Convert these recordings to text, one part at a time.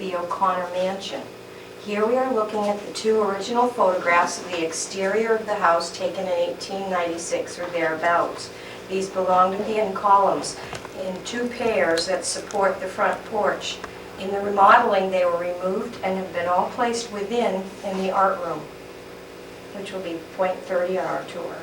the O'Connor mansion. Here we are looking at the two original photographs of the exterior of the house taken in 1896 or thereabouts. These belong to the end columns in two pairs that support the front porch. In the remodeling, they were removed and have been all placed within in the art room, which will be point 30 on our tour.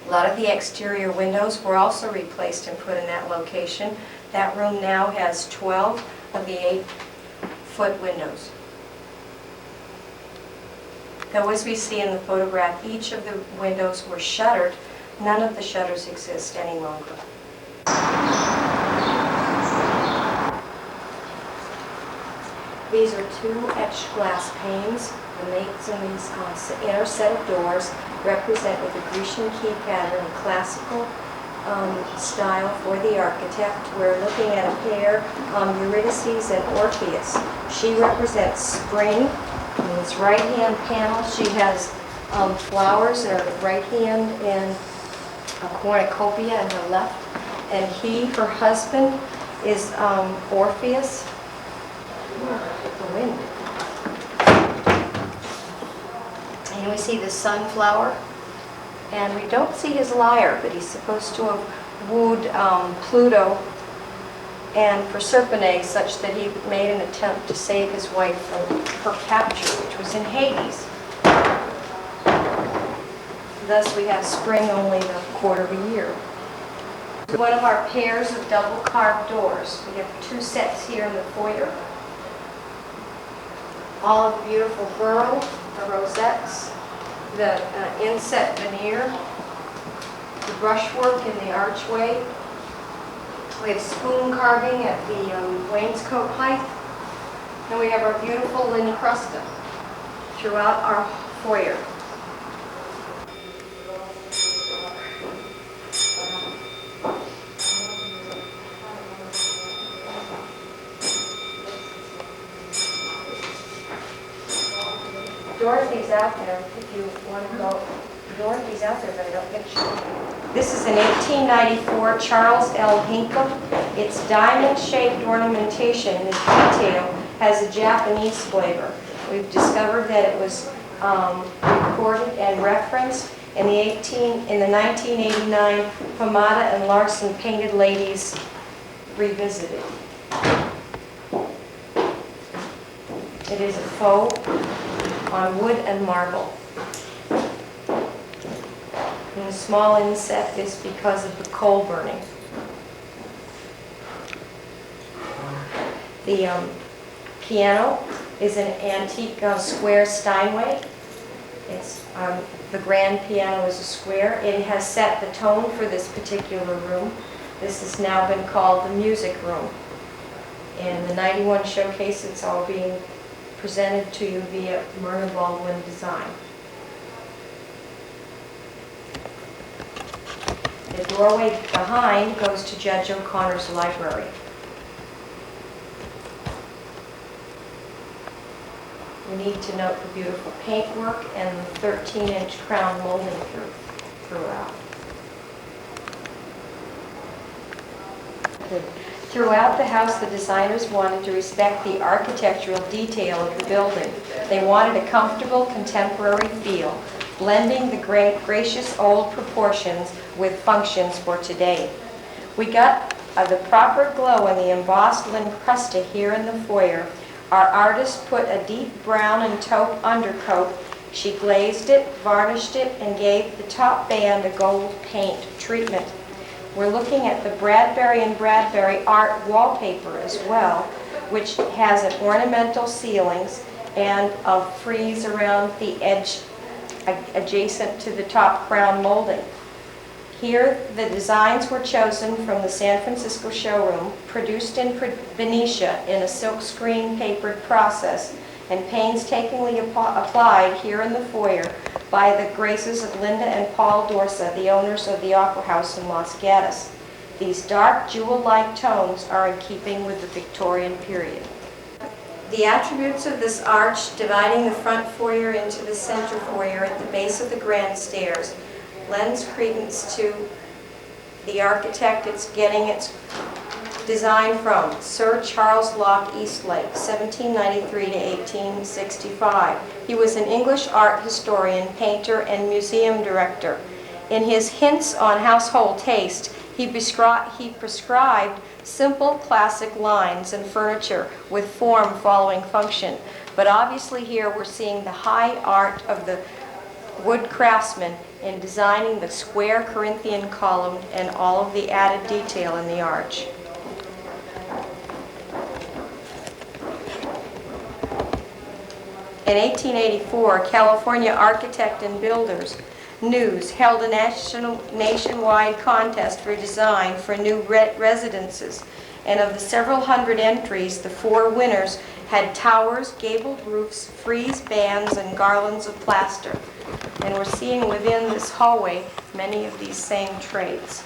A lot of the exterior windows were also replaced and put in that location. That room now has 12 of the 8-foot windows. Though as we see in the photograph, each of the windows were shuttered, none of the shutters exist any longer. These are two etched glass panes. The mates in these inner set of doors represent with a Grecian key pattern a classical style for the architect. We're looking at a pair, Eurydice and Orpheus. She represents spring. In this right-hand panel, she has flowers in her right hand and a cornucopia in her left. And he, her husband, is Orpheus. The wind. And we see the sunflower. And we don't see his lyre, but he's supposed to have wooed Pluto and Proserpine such that he made an attempt to save his wife from her capture, which was in Hades. Thus we have spring only the quarter of a year. One of our pairs of double carved doors. We have two sets here in the foyer. All of the beautiful burl, the rosettes, the inset veneer, the brushwork in the archway. We have spoon carving at the wainscot height. And we have our beautiful lincrusta throughout our foyer. Dorothy's out there if you want to go. Dorothy's out there, but I don't think she. This is an 1894 Charles L. Hinckley. Its diamond-shaped ornamentation and detail has a Japanese flavor. We've discovered that it was recorded and referenced in the 1989 Hamada and Larson Painted Ladies Revisited. It is a faux on wood and marble. And the small inset is because of the coal burning. The piano is an antique square Steinway. It's the grand piano is a square. It has set the tone for this particular room. This has now been called the music room. In the 91 showcase, it's all being presented to you via Myrna Baldwin design. The doorway behind goes to Judge O'Connor's library. We need to note the beautiful paintwork and the 13-inch crown molding throughout. Throughout the house, the designers wanted to respect the architectural detail of the building. They wanted a comfortable, contemporary feel, blending the gracious old proportions with functions for today. We got the proper glow in the embossed lincrusta here in the foyer. Our artist put a deep brown and taupe undercoat. She glazed it, varnished it, and gave the top band a gold paint treatment. We're looking at the Bradbury and Bradbury art wallpaper as well, which has an ornamental ceilings and a frieze around the edge adjacent to the top crown molding. Here, the designs were chosen from the San Francisco showroom, produced in Venetia in a silkscreen papered process, and painstakingly applied here in the foyer by the graces of Linda and Paul Dorsa, the owners of the Opera House in Los Gatos. These dark, jewel-like tones are in keeping with the Victorian period. The attributes of this arch, dividing the front foyer into the center foyer at the base of the grand stairs, lends credence to the architect. It's getting its Design from Sir Charles Locke Eastlake, 1793 to 1865. He was an English art historian, painter, and museum director. In his Hints on Household Taste, he prescribed simple classic lines and furniture with form following function. But obviously here we're seeing the high art of the wood craftsman in designing the square Corinthian column and all of the added detail in the arch. In 1884, California Architect and Builders News held a nationwide contest for design for new residences, and of the several hundred entries, the 4 winners had towers, gabled roofs, frieze bands, and garlands of plaster. And we're seeing within this hallway many of these same trades.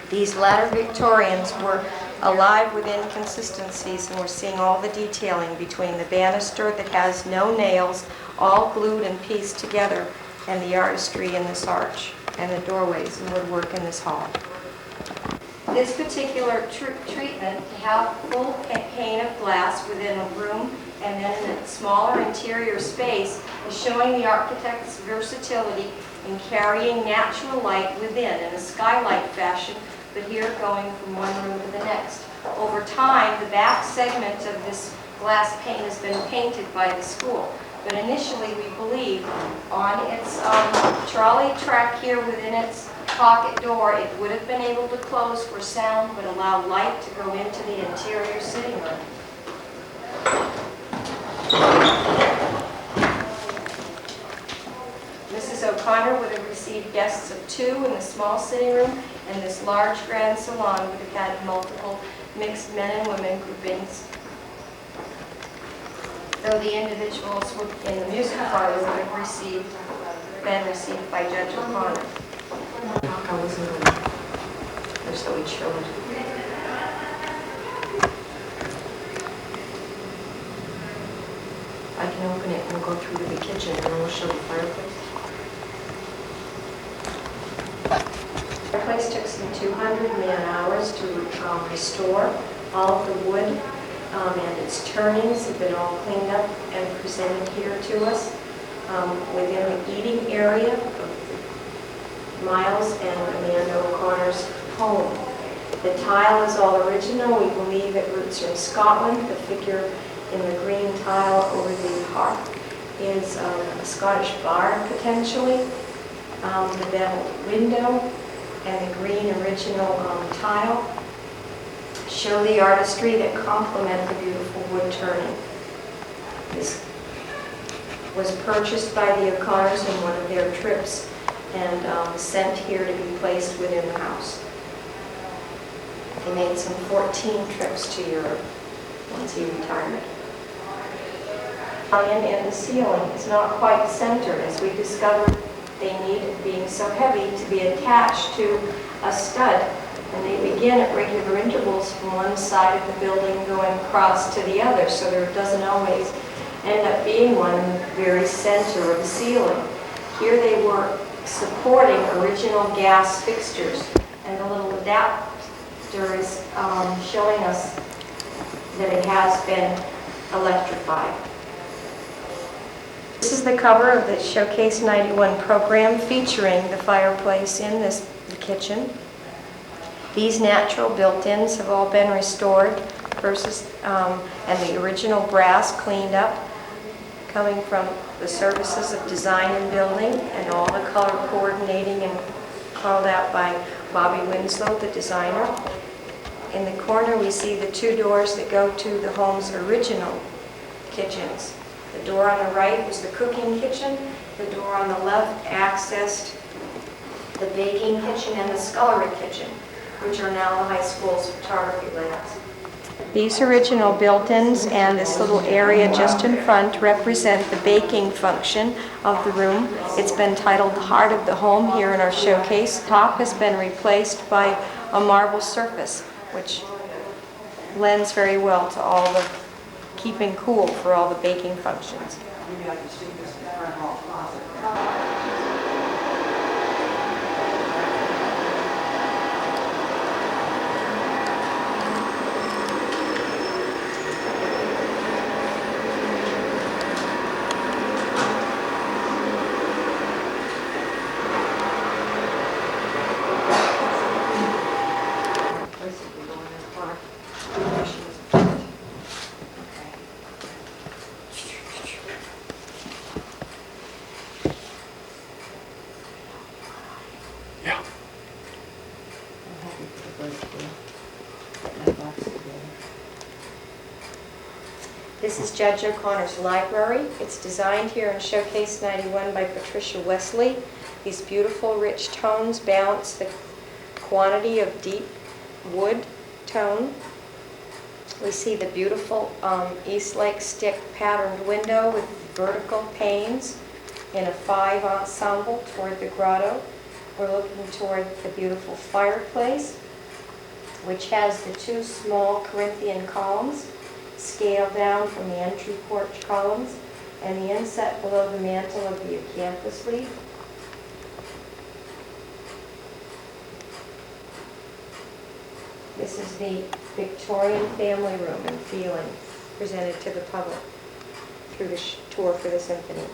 These latter Victorians were alive with inconsistencies, and we're seeing all the detailing between the banister that has no nails, all glued and pieced together, and the artistry in this arch, and the doorways and woodwork in this hall. This particular treatment to have full pane of glass within a room and then in a smaller interior space is showing the architect's versatility in carrying natural light within in a skylight fashion, but here going from one room to the next. Over time, the back segment of this glass pane has been painted by the school. But initially, we believe on its trolley track here within its pocket door, it would have been able to close for sound but allow light to go into the interior sitting room. Mrs. O'Connor would have received guests of 2 in the small sitting room, and this large grand salon would have had multiple mixed men and women groupings, though the individuals in the music parlor would have been received by Judge O'Connor. There's the wheat chilled. I can open it and we'll go through to the kitchen and then we'll show the fireplace. The fireplace took some 200 man-hours to restore. All of the wood and its turnings have been all cleaned up and presented here to us within the eating area of Miles and Amanda O'Connor's home. The tile is all original. We believe it roots from Scotland. The figure in the green tile over the hearth is a Scottish bard, potentially. The beveled window and the green original tile show the artistry that complement the beautiful wood turning. This was purchased by the O'Connors in one of their trips and sent here to be placed within the house. They made some 14 trips to Europe once he retired. And the ceiling is not quite centered, as we discovered they needed, being so heavy, to be attached to a stud. And they begin at regular intervals from one side of the building going across to the other, so there doesn't always end up being one in the very center of the ceiling. Here they were supporting original gas fixtures, and the little adapter is showing us that it has been electrified. This is the cover of the Showcase 91 program featuring the fireplace in this kitchen. These natural built-ins have all been restored and the original brass cleaned up, coming from the services of design and building, and all the color coordinating and called out by Bobby Winslow, the designer. In the corner we see the 2 doors that go to the home's original kitchens. The door on the right was the cooking kitchen. The door on the left accessed the baking kitchen and the scullery kitchen, which are now the high school's photography labs. These original built-ins and this little area just in front represent the baking function of the room. It's been titled the Heart of the Home here in our showcase. The top has been replaced by a marble surface, which lends very well to all the keeping cool for all the baking functions. Maybe I can stick this in the front hall closet. This is Judge O'Connor's library. It's designed here in Showcase 91 by Patricia Wesley. These beautiful, rich tones balance the quantity of deep wood tone. We see the beautiful East Lake stick patterned window with vertical panes in a 5 ensemble toward the grotto. We're looking toward the beautiful fireplace, which has the 2 small Corinthian columns scaled down from the entry porch columns and the inset below the mantel of the acanthus leaf. This is the Victorian family room and feeling presented to the public through the tour for the symphony.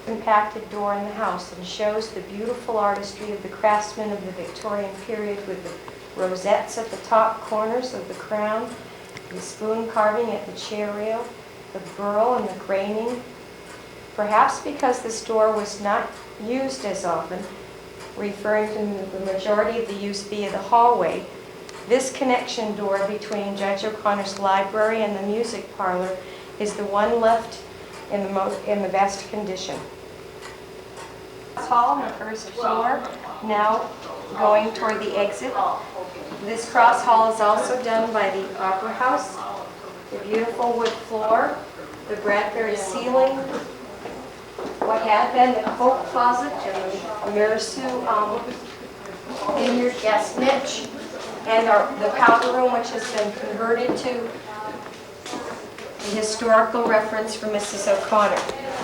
Compacted door in the house and shows the beautiful artistry of the craftsmen of the Victorian period with the rosettes at the top corners of the crown, the spoon carving at the chair rail, the burl and the graining. Perhaps because this door was not used as often, referring to the majority of the use via the hallway, this connection door between Judge O'Connor's library and the music parlor is the one left in the best condition. Hall on the first floor, now going toward the exit. This cross hall is also done by the Opera House. The beautiful wood floor, the Bradbury ceiling, what had been the coat closet and the Mirasu vineyard guest niche, and the powder room, which has been converted to a historical reference for Mrs. O'Connor.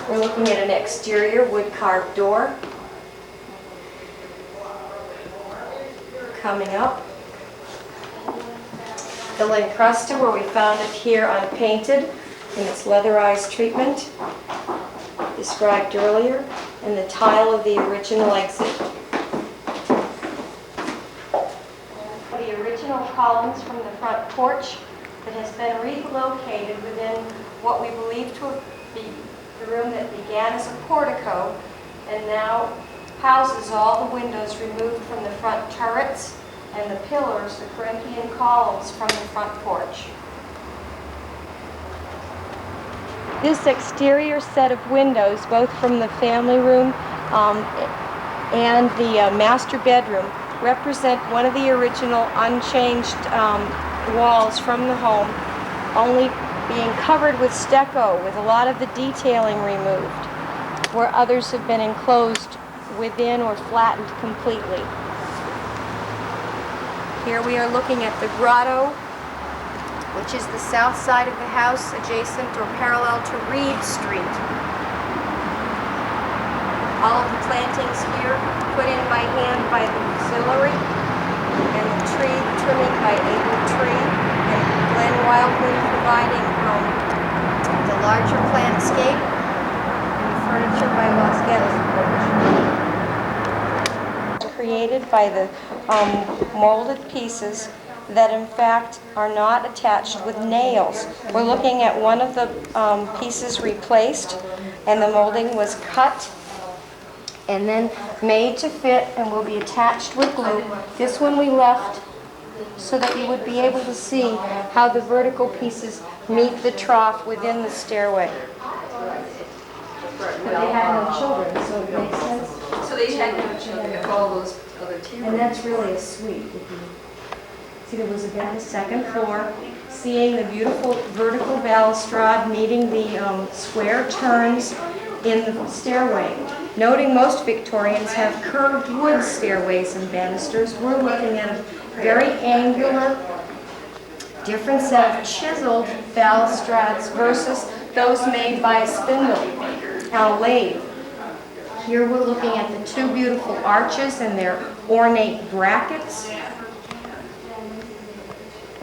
We're looking at an exterior wood-carved door. Coming up, the Lincrusta, where we found it here unpainted in its leatherized treatment, described earlier, and the tile of the original exit. The original columns from the front porch that has been relocated within what we believe to be the room that began as a portico and now houses all the windows removed from the front turrets and the pillars, the Corinthian columns from the front porch. This exterior set of windows, both from the family room and the master bedroom, represent one of the original unchanged walls from the home, only being covered with stucco with a lot of the detailing removed, where others have been enclosed within or flattened completely. Here we are looking at the grotto, which is the south side of the house adjacent or parallel to Reed Street. All of the plantings here put in by hand by the auxiliary, and the tree trimming by Able Tree, and Glenn Wildman providing the larger plantscape, and the furniture by Los Gatos. Created by the molded pieces that in fact are not attached with nails. We're looking at one of the pieces replaced, and the molding was cut and then made to fit and will be attached with glue. This one we left so that you would be able to see how the vertical pieces meet the trough within the stairway. But they had no children, so it makes sense. So they had no children if all those other two. And that's really a suite. See, there was a second floor, seeing the beautiful vertical balustrade meeting the square turns in the stairway. Noting most Victorians have curved wood stairways and banisters, we're looking at a very angular, different set of chiseled balustrades versus those made by a spindle, lathe. Here we're looking at the 2 beautiful arches and their ornate brackets.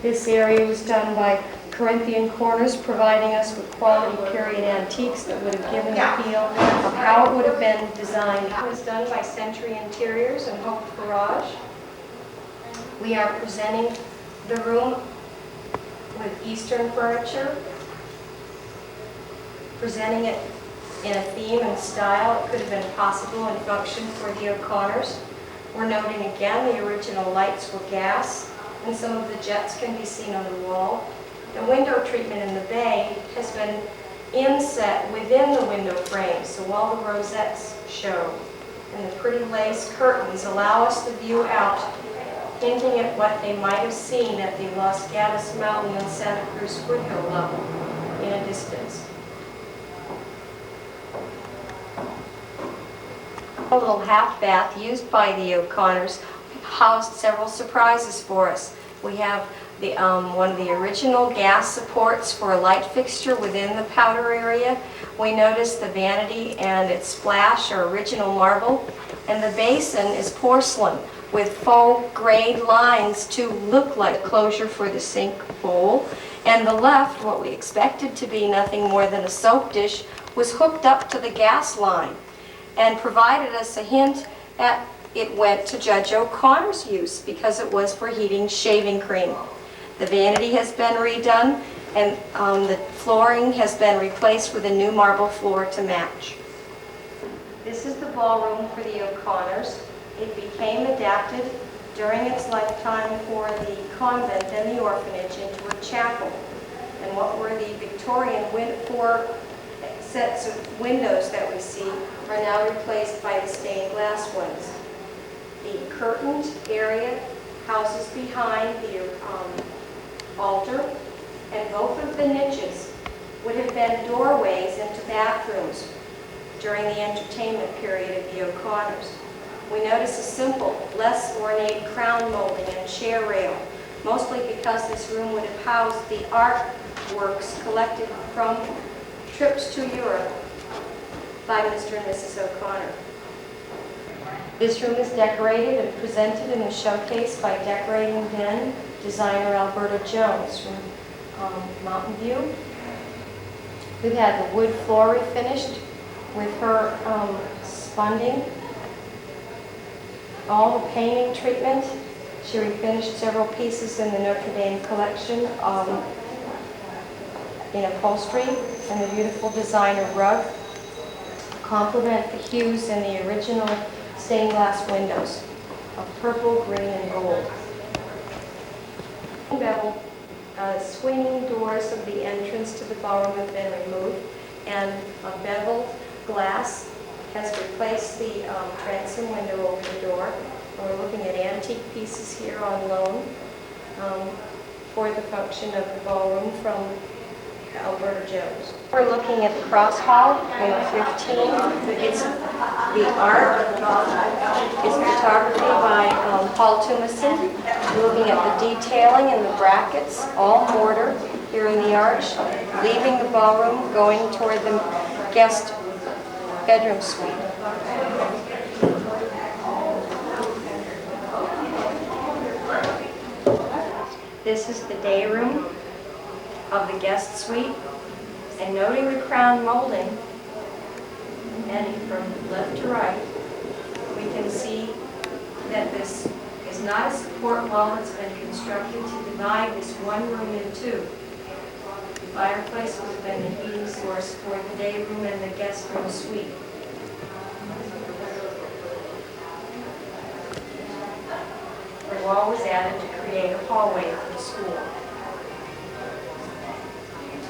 This area was done by Corinthian Corners, providing us with quality period antiques that would have given a feel of how it would have been designed. It was done by Century Interiors and Hope Garage. We are presenting the room with Eastern furniture, presenting it in a theme and style it could have been possible and function for the O'Connors. We're noting again the original lights were gas, and some of the jets can be seen on the wall. And The window treatment in the bay has been inset within the window frame, so all the rosettes show. And the pretty lace curtains allow us the view out, hinting at what they might have seen at the Los Gatos Mountain and Santa Cruz foothill level in a distance. A little half bath used by the O'Connors housed several surprises for us. We have the, one of the original gas supports for a light fixture within the powder area. We noticed the vanity and its splash are original marble, and the basin is porcelain with faux grade lines to look like closure for the sink bowl. And the left, what we expected to be nothing more than a soap dish, was hooked up to the gas line and provided us a hint that it went to Judge O'Connor's use because it was for heating shaving cream. The vanity has been redone, and the flooring has been replaced with a new marble floor to match. This is the ballroom for the O'Connors. It became adapted during its lifetime for the convent and the orphanage into a chapel. And what were the Victorian four sets of windows that we see are now replaced by the stained glass ones. The curtained area houses behind the altar, and both of the niches would have been doorways into bathrooms during the entertainment period of the O'Connors. We notice a simple, less ornate crown molding and chair rail, mostly because this room would have housed the artworks collected from trips to Europe by Mr. and Mrs. O'Connor. This room is decorated and presented in the showcase by decorating den designer Alberta Jones from Mountain View. We've had the wood floor refinished with her spunding. All the painting treatment. She refinished several pieces in the Notre Dame collection in upholstery, and the beautiful designer rug complement the hues in the original stained glass windows of purple, green, and gold. Beveled swinging doors of the entrance to the ballroom have been removed, and a beveled glass has replaced the transom window over the door. And we're looking at antique pieces here on loan for the function of the ballroom from Alberta Jones. We're looking at the cross hall, number 15. It's the art is photography by Paul Tumison. We're looking at the detailing and the brackets, all mortar here in the arch, leaving the ballroom, going toward the guest bedroom suite. This is the day room of the guest suite, and noting the crown molding, and from left to right, we can see that this is not a support wall. It's been constructed to divide this one room in two. The fireplace would have been the heating source for the day room and the guest room suite. The wall was added to create a hallway for the school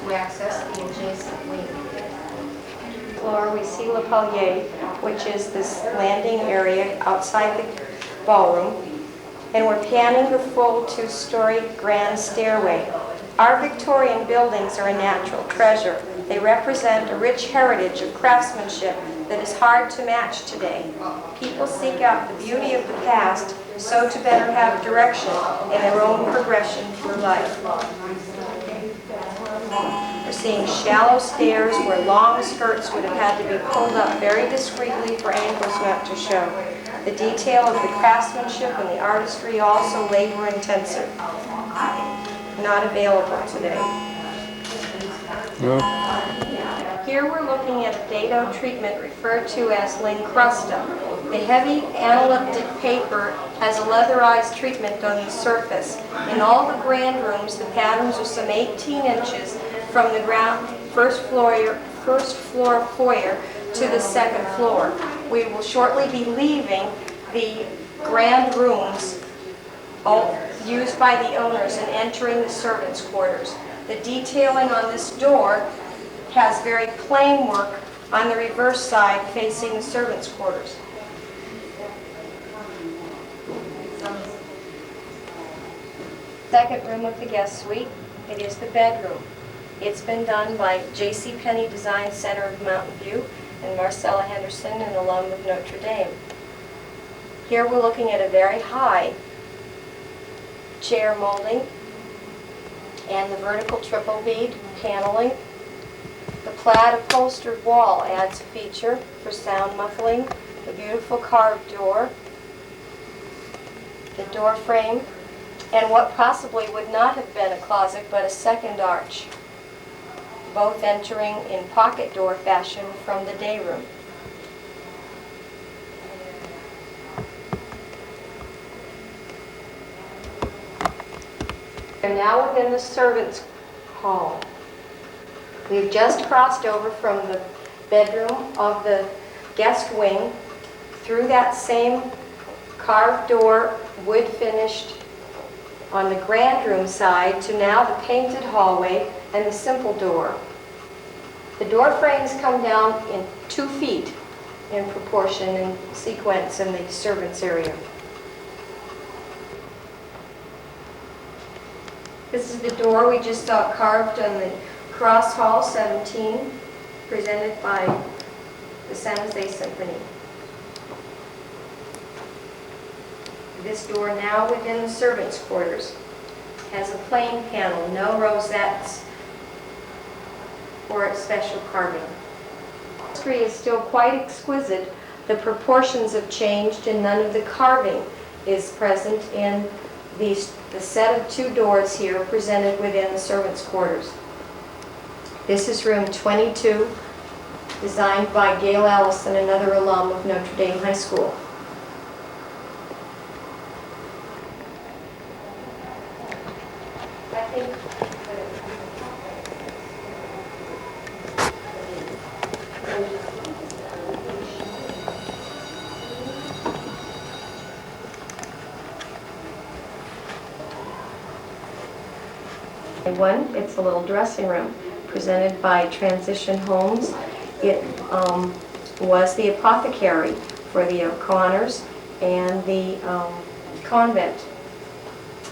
to access the adjacent wing. Floor, we see Le Palier, which is this landing area outside the ballroom, and we're panning the full two-story grand stairway. Our Victorian buildings are a natural treasure. They represent a rich heritage of craftsmanship that is hard to match today. People seek out the beauty of the past so to better have direction in their own progression through life. We're seeing shallow stairs where long skirts would have had to be pulled up very discreetly for ankles not to show. The detail of the craftsmanship and the artistry also labor-intensive, not available today. Yeah. Here we're looking at a dado treatment referred to as lincrusta. The heavy analytic paper has a leatherized treatment on the surface. In all the grand rooms, the patterns are some 18 inches from the ground first floor foyer to the second floor. We will shortly be leaving the grand rooms all used by the owners and entering the servants' quarters. The detailing on this door has very plain work on the reverse side facing the servants' quarters. Second room of the guest suite, it is the bedroom. It's been done by J.C. Penney Design Center of Mountain View and Marcella Henderson, an alum of Notre Dame. Here we're looking at a very high chair molding and the vertical triple bead paneling. The plaid upholstered wall adds a feature for sound muffling. The beautiful carved door, the door frame, and what possibly would not have been a closet but a second arch, both entering in pocket door fashion from the day room. We're now within the servants' hall. We've just crossed over from the bedroom of the guest wing through that same carved door, wood finished on the grand room side, to now the painted hallway and the simple door. The door frames come down in 2 feet in proportion and sequence in the servants' area. This is the door we just saw carved on the Cross Hall 17, presented by the San Jose Symphony. This door, now within the servants' quarters, has a plain panel, no rosettes or special carving. The tree is still quite exquisite. The proportions have changed and none of the carving is present in the set of 2 doors here presented within the servants' quarters. This is room 22, designed by Gail Allison, another alum of Notre Dame High School. I think it's a little dressing room presented by Transition Homes. It was the apothecary for the O'Connors and the convent.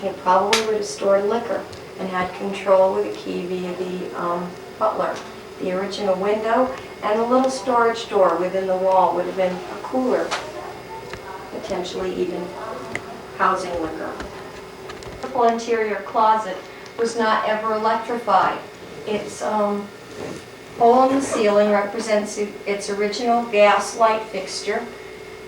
It probably would have stored liquor and had control with a key via the Butler. The original window and the little storage door within the wall would have been a cooler, potentially even housing liquor. The full interior closet was not ever electrified. Its hole in the ceiling represents its original gas light fixture,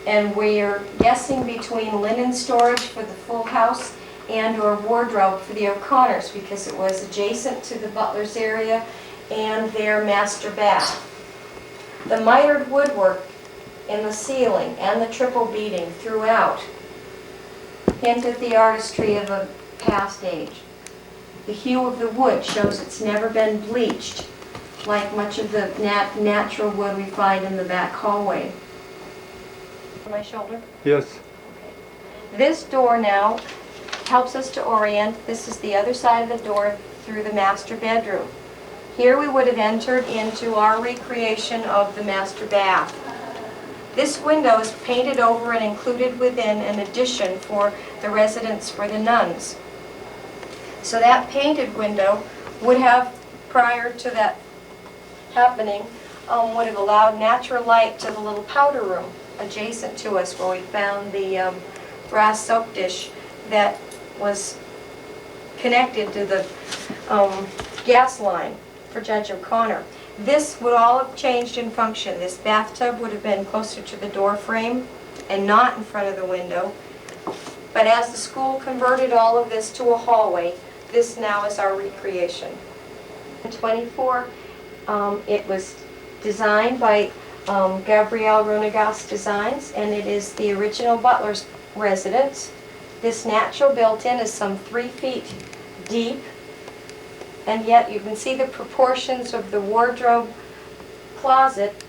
and we're guessing between linen storage for the full house and or wardrobe for the O'Connors, because it was adjacent to the Butler's area and their master bath. The mitered woodwork in the ceiling and the triple beading throughout hint at the artistry of a past age. The hue of the wood shows it's never been bleached, like much of the natural wood we find in the back hallway. My shoulder? Yes. Okay. This door now helps us to orient. This is the other side of the door through the master bedroom. Here we would have entered into our recreation of the master bath. This window is painted over and included within an addition for the residence for the nuns. So that painted window would have, prior to that happening, would have allowed natural light to the little powder room adjacent to us, where we found the brass soap dish that was connected to the gas line for Judge O'Connor. This would all have changed in function. This bathtub would have been closer to the door frame and not in front of the window. But as the school converted all of this to a hallway, this now is our recreation. In 24, it was designed by Gabrielle Runegas Designs, and it is the original Butler's residence. This natural built-in is some 3 feet deep, and yet you can see the proportions of the wardrobe closet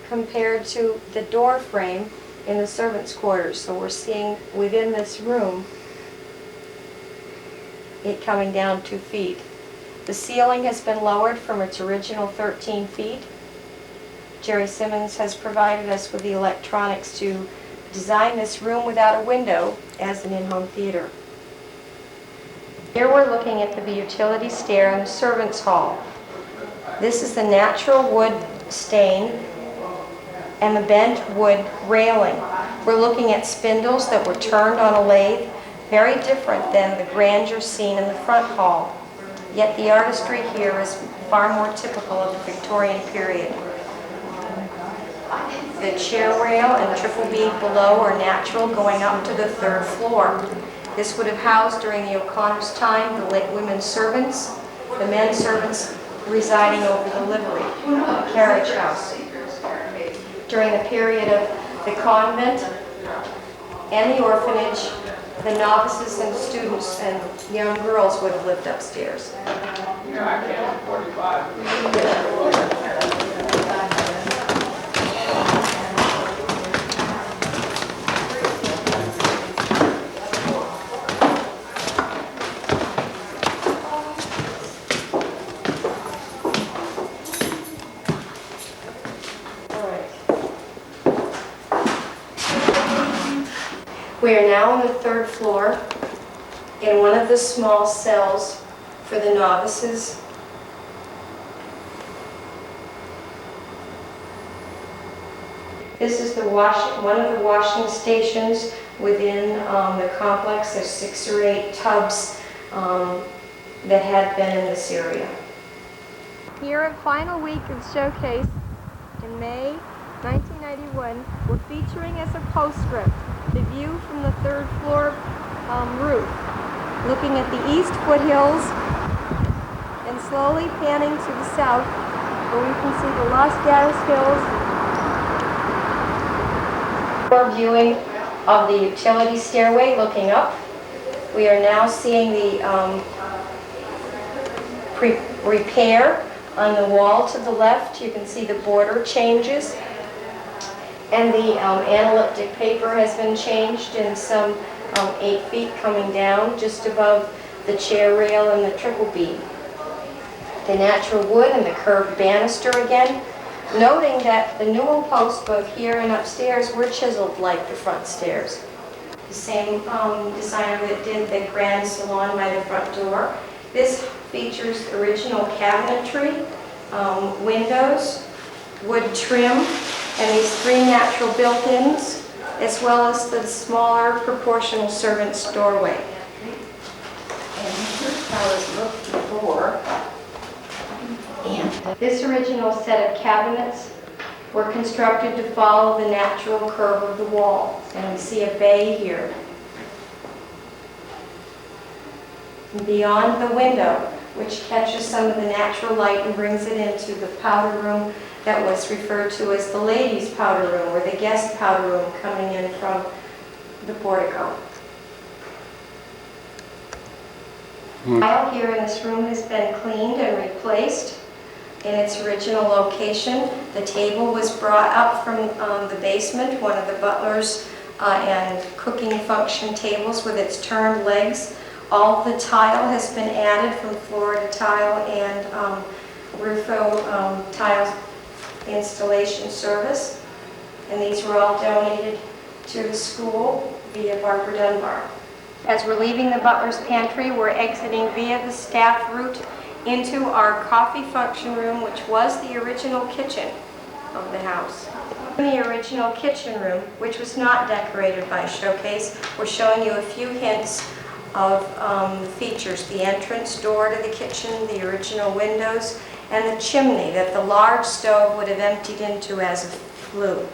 compared to the door frame in the servants' quarters. So we're seeing within this room it coming down 2 feet. The ceiling has been lowered from its original 13 feet. Jerry Simmons has provided us with the electronics to design this room without a window as an in-home theater. Here we're looking at the utility stair in the servants' hall. This is the natural wood stain and the bent wood railing. We're looking at spindles that were turned on a lathe, very different than the grandeur seen in the front hall. Yet the artistry here is far more typical of the Victorian period. The chair rail and triple beam below are natural, going up to the 3rd floor. This would have housed, during the O'Connor's time, the late women servants, the men servants residing over the livery carriage house. During the period of the convent and the orphanage, the novices and students and young girls would have lived upstairs. We are now on the 3rd floor in one of the small cells for the novices. This is one of the washing stations within the complex. There's 6 or 8 tubs that had been in this area. Here at final week of showcase in May 1991, we're featuring as a postscript the view from the 3rd floor roof, looking at the east foothills and slowly panning to the south, where we can see the Los Gatos Hills. We're viewing of the utility stairway looking up. We are now seeing the repair on the wall to the left. You can see the border changes. And the analytic paper has been changed in some 8 feet coming down just above the chair rail and the triple beam. The natural wood and the curved banister again, noting that the newel posts both here and upstairs were chiseled like the front stairs. The same designer that did the grand salon by the front door. This features original cabinetry, windows, wood trim, and these 3 natural built-ins, as well as the smaller proportional servant's doorway. And here's how it looked before. And this original set of cabinets were constructed to follow the natural curve of the wall. And we see a bay here. And beyond the window, which catches some of the natural light and brings it into the powder room that was referred to as the ladies' powder room, or the guest powder room coming in from the portico. Tile here in this room has been cleaned and replaced in its original location. The table was brought up from the basement, one of the Butler's and cooking function tables with its turned legs. All the tile has been added from Florida Tile and Rufo Tile installation service, and these were all donated to the school via Barbara Dunbar. As we're leaving the Butler's pantry, we're exiting via the staff route into our coffee function room, which was the original kitchen of the house. In the original kitchen room, which was not decorated by Showcase, we're showing you a few hints of the features: the entrance door to the kitchen, the original windows, and the chimney that the large stove would have emptied into as a flue.